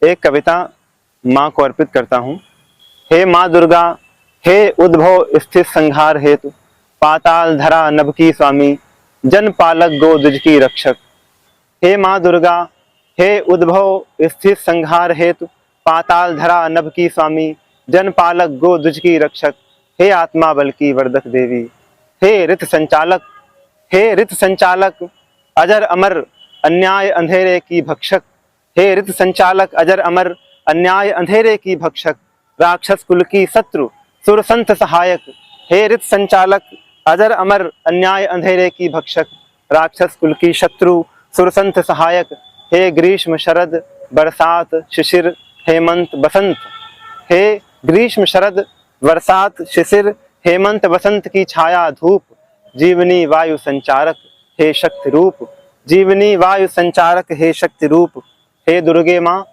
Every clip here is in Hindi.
एक कविता माँ को अर्पित करता हूँ। हे माँ दुर्गा, हे उद्भव स्थित संहार हेतु, पाताल धरा नभ की स्वामी, जन पालक गो द्विज की रक्षक। हे माँ दुर्गा, हे उद्भव स्थित संहार हेतु, पाताल धरा नभ की स्वामी, जन पालक गो द्विज की रक्षक। हे आत्मा बल की वर्धक देवी, हे ऋत संचालक, हे ऋत संचालक, अजर अमर अन्याय अंधेरे की भक्षक। हे ऋत संचालक, अजर अमर अन्याय अंधेरे की भक्षक, राक्षस कुल की शत्रु सुर संत सहायक। हे ऋत संचालक, अजर अमर अन्याय अंधेरे की भक्षक, राक्षस कुल की शत्रु सुर संत सहायक। हे ग्रीष्म शरद बरसात शिशिर हेमंत बसंत, हे ग्रीष्म शरद बरसात शिशिर हेमंत बसंत की छाया धूप, जीवनी वायु संचारक हे शक्ति रूप, जीवनी वायु संचारक हे शक्ति रूप। हे दुर्गे माँ,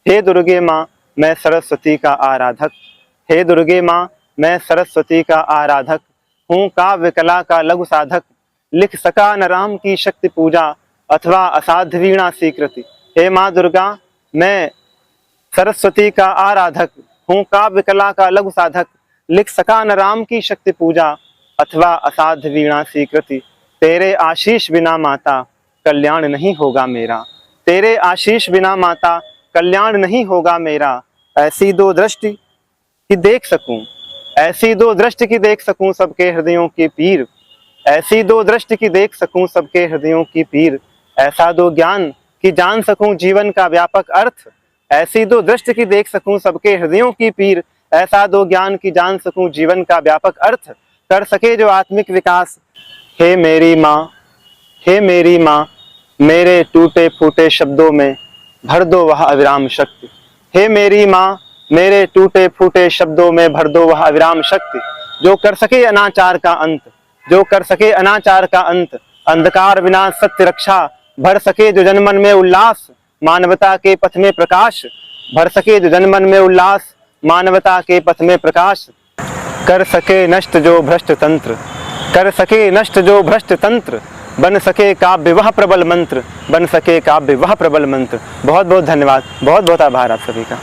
हे दुर्गे माँ, मैं सरस्वती का आराधक। हे दुर्गे माँ, मैं सरस्वती का आराधक हूँ, काव्य कला का लघु साधक। लिख सका न राम की शक्ति पूजा, अथवा असाध्य वीणा स्वीकृति। हे माँ दुर्गा, मैं सरस्वती का आराधक हूँ, काव्य कला का लघु साधक। लिख सका न राम की शक्ति पूजा, अथवा असाध्य वीणा स्वीकृति। तेरे आशीष बिना माता कल्याण नहीं होगा मेरा, तेरे आशीष बिना माता कल्याण नहीं होगा मेरा। ऐसी दो दृष्टि कि देख सकूं, ऐसी दो दृष्टि की देख सकूं सबके हृदयों की पीर, ऐसी दो दृष्टि की देख सकूं सबके हृदयों की पीर। ऐसा दो ज्ञान कि जान सकूं जीवन का व्यापक अर्थ, ऐसी दो दृष्टि की देख सकूं सबके हृदयों की पीर। ऐसा दो ज्ञान कि जान सकूं जीवन का व्यापक अर्थ, कर सके जो आत्मिक विकास। हे मेरी माँ, हे मेरी माँ, मेरे टूटे फूटे शब्दों में भर दो वह अविराम शक्ति। हे मेरी माँ, मेरे टूटे फूटे शब्दों में भर दो वह अविराम शक्ति, जो कर सके अनाचार का अंत, जो कर सके अनाचार का अंत। अंधकार विनाश सत्य रक्षा, भर सके जो जनमन में उल्लास, मानवता के पथ में प्रकाश। भर सके जो जनमन में उल्लास, मानवता के पथ में प्रकाश। कर सके नष्ट जो भ्रष्ट तंत्र, कर सके नष्ट जो भ्रष्ट तंत्र, बन सके काव्य वह प्रबल मंत्र, बन सके काव्य वह प्रबल मंत्र। बहुत बहुत धन्यवाद, बहुत बहुत आभार आप सभी का।